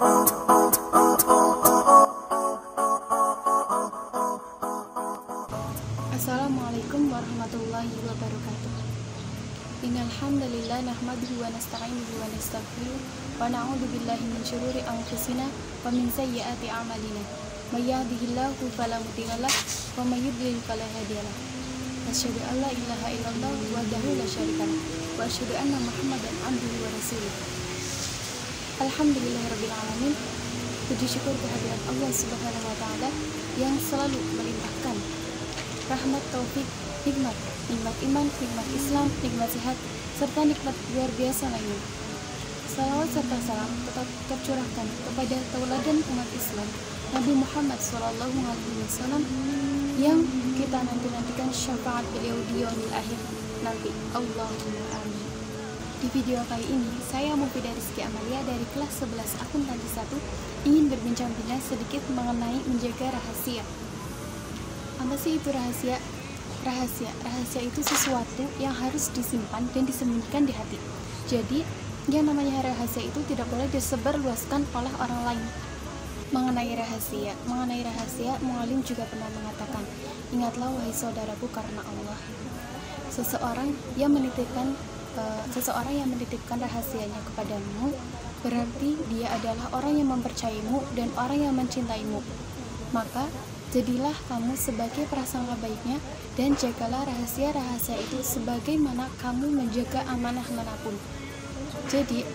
Assalamualaikum warahmatullahi wabarakatuh. Innal hamdalillah nahmaduhu wa nasta'inuhu wa nastaghfiruh wa na'udzu billahi min syururi anfusina wa min sayyiati a'malina. May yahdihillahu fala mudilla lahu wa may yudlil fala hadiya lahu. Asyhadu an la ilaha illallah wahdahu la syarika lahu wa asyhadu anna Muhammadan abduhu wa rasuluh. Alhamdulillahirabbil alamin. Puji syukur kehadirat Allah Subhanahu wa taala yang selalu melimpahkan rahmat, taufik, nikmat iman, nikmat Islam, nikmat sehat, serta nikmat luar biasa lainnya. Salawat serta salam tetap tercurahkan kepada tauladan umat Islam Nabi Muhammad SAW yang kita nantikan syafaat beliau di yaumil akhir nanti. Allahumma amin. Di video kali ini, saya Mufidah Rizky Amalia dari kelas 11 Akuntansi 1 ingin berbincang-bincang sedikit mengenai menjaga rahasia. Apa sih itu rahasia? Rahasia itu sesuatu yang harus disimpan dan disembunyikan di hati. Jadi, yang namanya rahasia itu tidak boleh disebarluaskan oleh orang lain. Mengenai rahasia, Mu'alim juga pernah mengatakan, ingatlah wahai saudaraku karena Allah. Seseorang yang menitipkan rahasianya kepadamu, berarti dia adalah orang yang mempercayaimu dan orang yang mencintaimu. Maka jadilah kamu sebagai prasangka baiknya dan jagalah rahasia-rahasia itu sebagaimana kamu menjaga amanah manapun. Jadi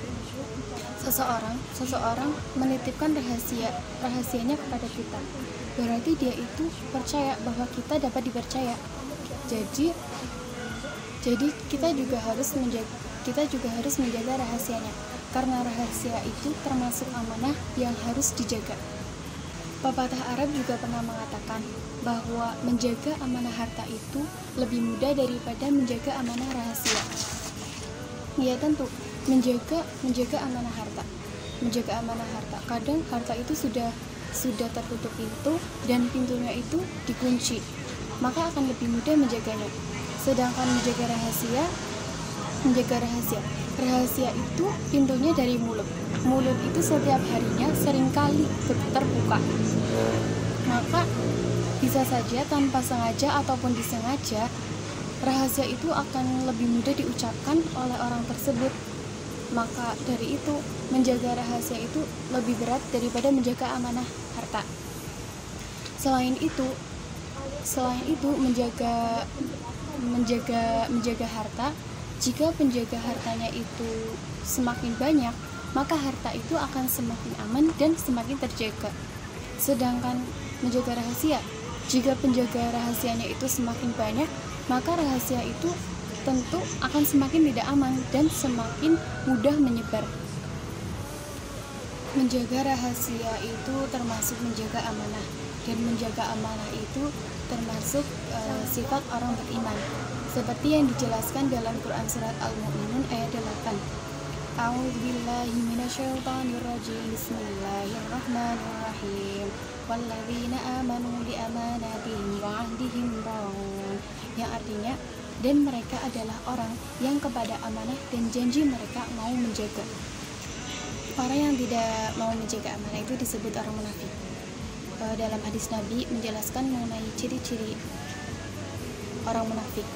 seseorang menitipkan rahasianya kepada kita, berarti dia itu percaya bahwa kita dapat dipercaya. Jadi kita juga harus menjaga rahasianya, karena rahasia itu termasuk amanah yang harus dijaga. Pepatah Arab juga pernah mengatakan bahwa menjaga amanah harta itu lebih mudah daripada menjaga amanah rahasia. Ya tentu, menjaga amanah harta. Kadang harta itu sudah tertutup pintu dan pintunya itu dikunci, maka akan lebih mudah menjaganya. Sedangkan menjaga rahasia itu pintunya dari mulut itu setiap harinya seringkali terbuka, maka bisa saja tanpa sengaja ataupun disengaja rahasia itu akan lebih mudah diucapkan oleh orang tersebut. Maka dari itu menjaga rahasia itu lebih berat daripada menjaga amanah harta. Selain itu menjaga harta, jika penjaga hartanya itu semakin banyak, maka harta itu akan semakin aman dan semakin terjaga. Sedangkan menjaga rahasia, jika penjaga rahasianya itu semakin banyak, maka rahasia itu tentu akan semakin tidak aman dan semakin mudah menyebar. Menjaga rahasia itu termasuk menjaga amanah, dan menjaga amanah itu termasuk sifat orang beriman, seperti yang dijelaskan dalam Quran surat Al-Mu'minun ayat 8. A'udzubillahi minasyaitonirrajim. Bismillahirrahmanirrahim. Walladzina amanu bi amanatihim wa 'ahdihim ra'un. Yang artinya, dan mereka adalah orang yang kepada amanah dan janji mereka mau menjaga. Orang yang tidak mau menjaga amanah itu disebut orang munafik. Dalam hadis Nabi menjelaskan mengenai ciri-ciri orang munafik.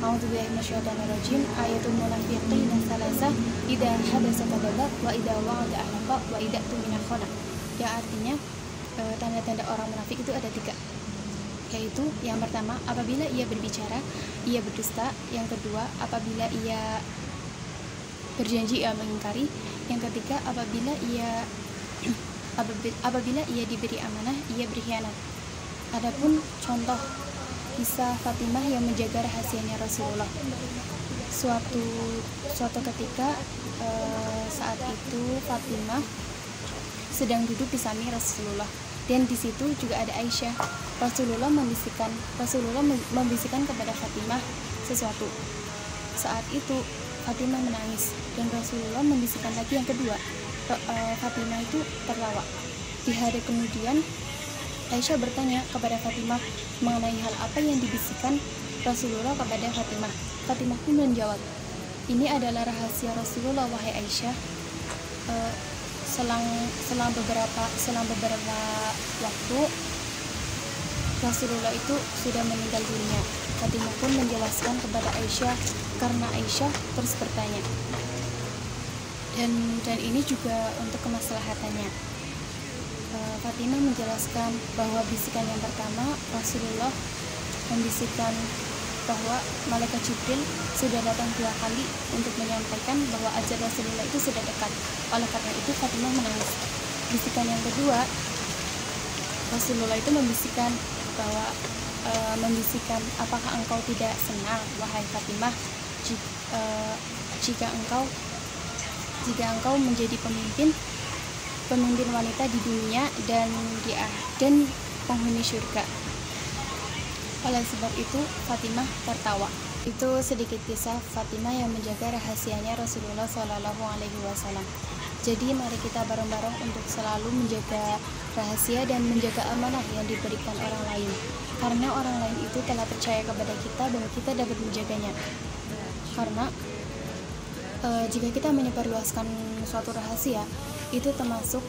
A'udzubillahi minasyaitonirrajim. Ayatul munafiqina salasah, idza hadasa kadzdzab wa idza wa'ada akhlafa wa idza tumina khana. Yang artinya tanda-tanda orang munafik itu ada 3, yaitu yang pertama, apabila ia berbicara ia berdusta. Yang kedua, apabila ia berjanji ia mengingkari. Yang ketiga, apabila ia diberi amanah ia berkhianat. Adapun contoh kisah Fatimah yang menjaga rahasianya Rasulullah. Suatu ketika saat itu Fatimah sedang duduk di samping Rasulullah, dan di situ juga ada Aisyah. Rasulullah membisikkan kepada Fatimah sesuatu. Saat itu Fatimah menangis, dan Rasulullah membisikkan lagi yang kedua. Fatimah itu tertawa. Di hari kemudian Aisyah bertanya kepada Fatimah mengenai hal apa yang dibisikkan Rasulullah kepada Fatimah. Fatimah pun menjawab, ini adalah rahasia Rasulullah wahai Aisyah. selang beberapa waktu Rasulullah itu sudah meninggal dunia. Fatimah pun menjelaskan kepada Aisyah karena Aisyah terus bertanya. Dan ini juga untuk kemaslahatannya. Fatimah menjelaskan bahwa bisikan yang pertama, Rasulullah membisikkan bahwa malaikat Jibril sudah datang 2 kali untuk menyampaikan bahwa ajal Rasulullah itu sudah dekat. Oleh karena itu Fatimah menangis. Bisikan yang kedua, Rasulullah itu membisikkan apakah engkau tidak senang wahai Fatimah jika engkau menjadi pemimpin wanita di dunia dan penghuni surga. Oleh sebab itu Fatimah tertawa. Itu sedikit kisah Fatimah yang menjaga rahasianya Rasulullah SAW. Jadi mari kita bareng-bareng untuk selalu menjaga rahasia dan menjaga amanah yang diberikan orang lain, karena orang lain itu telah percaya kepada kita bahwa kita dapat menjaganya. Karena jika kita menyebarluaskan suatu rahasia, itu termasuk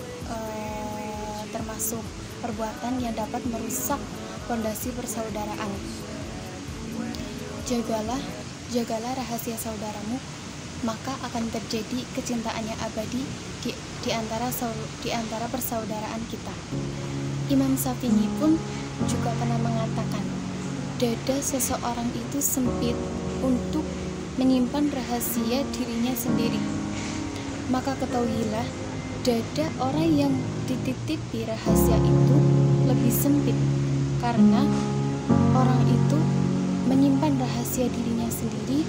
perbuatan yang dapat merusak fondasi persaudaraan. Jagalah rahasia saudaramu, maka akan terjadi kecintaan yang abadi di antara persaudaraan kita. Imam Syafi'i pun juga pernah mengatakan, dada seseorang itu sempit untuk menyimpan rahasia dirinya sendiri. Maka ketahuilah, dada orang yang dititipi rahasia itu lebih sempit, karena orang itu menyimpan rahasia dirinya sendiri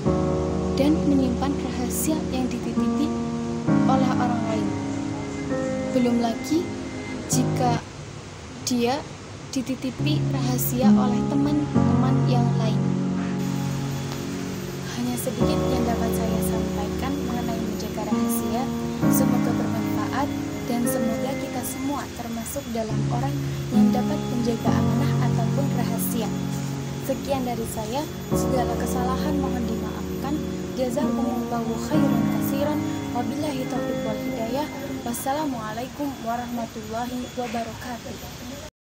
dan menyimpan rahasia yang dititipi oleh orang lain. Belum lagi jika dia dititipi rahasia oleh teman-teman yang lain. Hanya sedikit yang dapat saya sampaikan mengenai menjaga rahasia. Semoga bermanfaat dan semoga kita semua termasuk dalam orang yang dapat menjaga amanah ataupun rahasia. Sekian dari saya, segala kesalahan mohon dimaafkan. Jazakumullahu khairan katsiran. Wabillahi taufiq wal hidayah. Wassalamualaikum warahmatullahi wabarakatuh.